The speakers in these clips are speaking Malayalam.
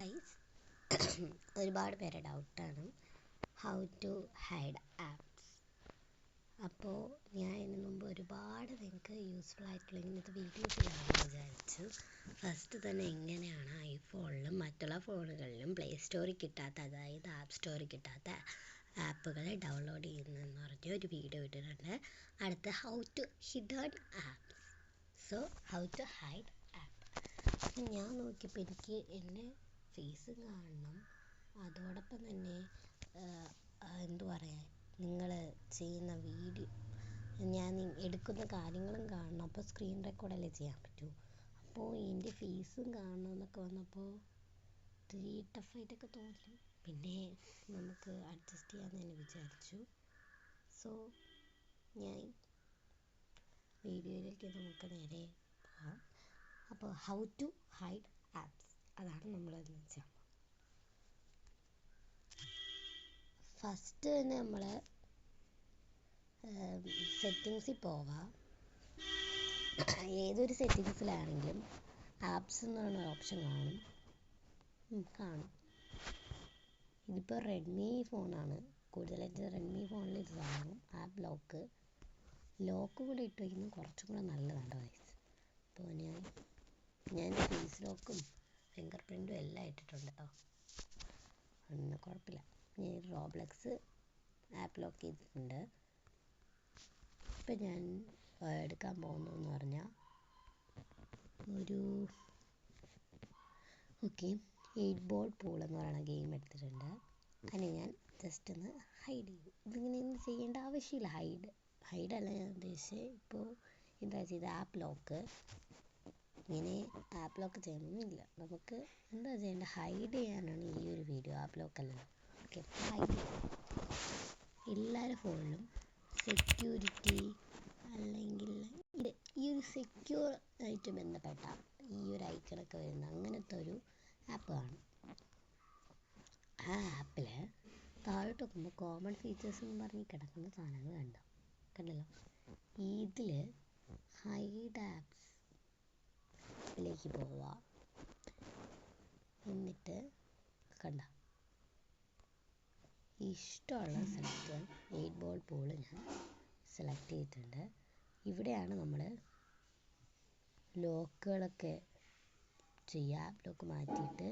ഗൈസ്, ഒരുപാട് പേരെ ഡൗട്ടാണ് ഹൗ ടു ഹൈഡ് ആപ്സ്. അപ്പോൾ ഞാൻ ഇതിനു മുമ്പ് ഒരുപാട് നിങ്ങൾക്ക് യൂസ്ഫുൾ ആയിട്ടുള്ള ഇങ്ങനത്തെ വീഡിയോസ് ഇടാമെന്ന് വിചാരിച്ചു. ഫസ്റ്റ് തന്നെ എങ്ങനെയാണ് ഐഫോണിലും മറ്റുള്ള ഫോണുകളിലും പ്ലേ സ്റ്റോറിൽ കിട്ടാത്ത, അതായത് ആപ്പ് സ്റ്റോറിൽ കിട്ടാത്ത ആപ്പുകൾ ഡൗൺലോഡ് ചെയ്യുന്നതെന്ന് പറഞ്ഞ ഒരു വീഡിയോ ഇട്ടിട്ടുണ്ട്. അടുത്ത how to hidden apps. So how to hide app. ഞാൻ നോക്കിയപ്പോൾ എനിക്ക് എൻ്റെ ഫേസ് കാണണം, അതോടൊപ്പം തന്നെ എന്തു പറയാൻ, നിങ്ങൾ ചെയ്യുന്ന വീഡിയോ, ഞാൻ എടുക്കുന്ന കാര്യങ്ങളും കാണണം. അപ്പോൾ സ്ക്രീൻ റെക്കോർഡല്ലേ ചെയ്യാൻ പറ്റൂ. അപ്പോൾ എൻ്റെ ഫേസും കാണണം എന്നൊക്കെ വന്നപ്പോൾ ഇത്തിരി ടഫായിട്ടൊക്കെ തോന്നി. പിന്നെ നമുക്ക് അഡ്ജസ്റ്റ് ചെയ്യാമെന്ന് തന്നെ വിചാരിച്ചു. സോ ഞാൻ വീഡിയോയിലേക്ക് നമുക്ക് നേരെ പോകാം. അപ്പോൾ ഹൗ ടു ഹൈഡ് ആപ്സ്, അതാണ് നമ്മളെന്ന് വെച്ചാൽ. ഫസ്റ്റ് തന്നെ നമ്മൾ സെറ്റിങ്സിൽ പോവാം. ഏതൊരു സെറ്റിങ്സിലാണെങ്കിലും ആപ്സ് എന്ന് പറയുന്ന ഓപ്ഷൻ കാണും. ഇതിപ്പോൾ റെഡ്മി ഫോണാണ്, കൂടുതലായിട്ട് റെഡ്മി ഫോണിൽ ഇത് കാണും. ആപ്പ് ലോക്ക് കൂടെ ഇട്ട് വയ്ക്കുന്നത് കുറച്ചും കൂടെ നല്ലതാണ് ഗൈസ്. അപ്പോൾ ഞാൻ ഫേസ് ലോക്കും ഫിംഗർ പ്രിൻറ്റും എല്ലാം ഇട്ടിട്ടുണ്ട് കേട്ടോ, ഒന്നും കുഴപ്പമില്ല. ഞാൻ റോബ്ലക്സ് ആപ്പ് ലോക്ക് ചെയ്തിട്ടുണ്ട്. ഇപ്പം ഞാൻ എടുക്കാൻ പോകുന്നതെന്ന് പറഞ്ഞാൽ ഒരു 8 ബോൾ പൂൾ എന്ന് പറയുന്ന ഗെയിം എടുത്തിട്ടുണ്ട്. അതിനെ ഞാൻ ജസ്റ്റ് ഒന്ന് ഹൈഡ് ചെയ്യും. ഇതിങ്ങനെ ചെയ്യേണ്ട ആവശ്യമില്ല. ഹൈഡല്ല ഞാൻ ഉദ്ദേശിച്ചത്. ഇപ്പോൾ എന്താ ചെയ്ത ആപ്പ് ലോക്ക്, ഇങ്ങനെ ആപ്പ് ലോക്ക് ചെയ്യണമെന്നില്ല. നമുക്ക് എന്താ ചെയ്യേണ്ടത്, ഹൈഡ് ചെയ്യാനാണ് ഈ ഒരു വീഡിയോ, ആപ്പ് ലോക്കല്ല. ഓക്കെ, ഹൈഡ് ചെയ്യാം. എല്ലാവരുടെ ഫോണിലും സെക്യൂരിറ്റി അല്ലെങ്കിൽ ഈ ഒരു സെക്യൂർ ആയിട്ട് ബന്ധപ്പെട്ട ഈ ഒരു ഐക്കണൊക്കെ വരുന്ന അങ്ങനത്തെ ഒരു ആപ്പ് കാണും. ആ ആപ്പിൽ താഴോട്ട് നോക്കുമ്പോൾ കോമൺ ഫീച്ചേഴ്സ് എന്ന് പറഞ്ഞ് കിടക്കുന്ന സാധനങ്ങൾ കണ്ടല്ലോ. ഇതിൽ ഹൈഡ് ആപ്സിലേക്ക് പോവുക. എന്നിട്ട് ഇഷ്ടമുള്ള സെലക്ട് 8 ബോൾ പൂൾ ഞാൻ സെലക്ട് ചെയ്തിട്ടുണ്ട്. ഇവിടെയാണ് നമ്മൾ ലോക്കുകളൊക്കെ ചെയ്യുക. ആപ്പ് ലോക്ക് മാറ്റിയിട്ട്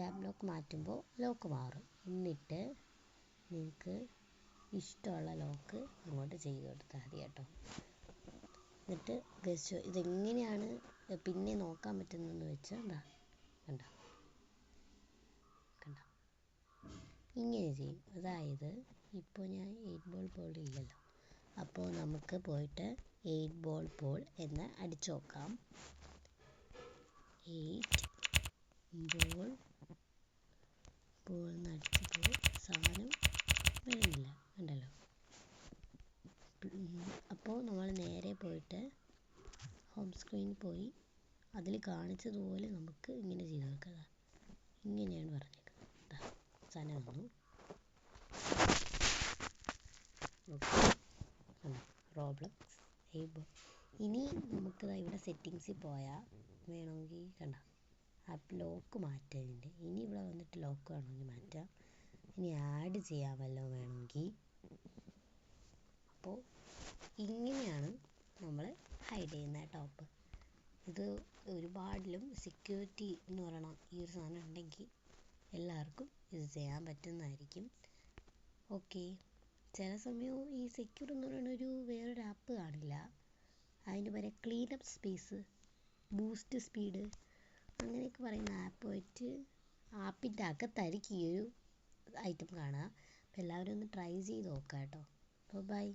ആപ്പ് ലോക്ക് മാറ്റുമ്പോൾ ലോക്ക് മാറും. എന്നിട്ട് നിങ്ങൾക്ക് ഇഷ്ടമുള്ള ലോക്ക് അങ്ങോട്ട് ചെയ്ത് കൊടുത്താൽ മതി കേട്ടോ. എന്നിട്ട് ഇതെങ്ങനെയാണ് പിന്നെ നോക്കാൻ പറ്റുന്നതെന്ന് വെച്ചാൽ കണ്ടോ ഇങ്ങനെ ചെയ്യും. അതായത് ഇപ്പോൾ ഞാൻ 8 ബോൾ പൂൾ ഇല്ലല്ലോ, അപ്പോൾ നമുക്ക് പോയിട്ട് 8 ബോൾ പൂൾ എന്ന് അടിച്ചു നോക്കാം. 8 ബോൾ പൂൾ എന്ന് അടിച്ചപ്പോൾ സാധനം വരുന്നില്ല, കണ്ടല്ലോ. അപ്പോൾ നമ്മൾ നേരെ പോയിട്ട് ഹോം സ്ക്രീനിൽ പോയി അതിൽ കാണിച്ചതുപോലെ നമുക്ക് ഇങ്ങനെ ചെയ്ത് നോക്കാം. ഇങ്ങനെയാണ് പറഞ്ഞേക്കുന്നത്. സാധനം വന്നു. റോബ്ലക്സ് 8 ബോൾ. ഇനി നമുക്ക് ഇവിടെ സെറ്റിങ്സിൽ പോയാൽ വേണമെങ്കിൽ ആപ്പ് ലോക്ക് മാറ്റാനുണ്ട്. ഇനി ഇവിടെ വന്നിട്ട് ലോക്ക് വേണമെങ്കിൽ മാറ്റാം. ഇനി ആഡ് ചെയ്യാമല്ലോ വേണമെങ്കിൽ. അപ്പോൾ ഇങ്ങനെയാണ് നമ്മൾ ഹൈഡ് ചെയ്യുന്ന ടോപ്പ്. ഇത് ഒരുപാടിലും സെക്യൂരിറ്റി എന്ന് പറയണം ഈ ഒരു സാധനം ഉണ്ടെങ്കിൽ എല്ലാവർക്കും ഇത് ചെയ്യാൻ പറ്റുന്നതായിരിക്കും. ഓക്കെ, ചില സമയം ഈ സെക്യൂർ എന്ന് പറയുന്ന വേറൊരു ആപ്പ് കാണില്ല. അതിന് പകരം ക്ലീനപ്പ് സ്പേസ്, ബൂസ്റ്റ് സ്പീഡ് അങ്ങനെയൊക്കെ പറയുന്ന ആപ്പിൻ്റെ അകത്തായിരിക്കും ഈ ഒരു ഐറ്റം കാണുക. അപ്പോൾ എല്ലാവരും ഒന്ന് ട്രൈ ചെയ്ത് നോക്കാം കേട്ടോ. അപ്പോൾ ബൈ.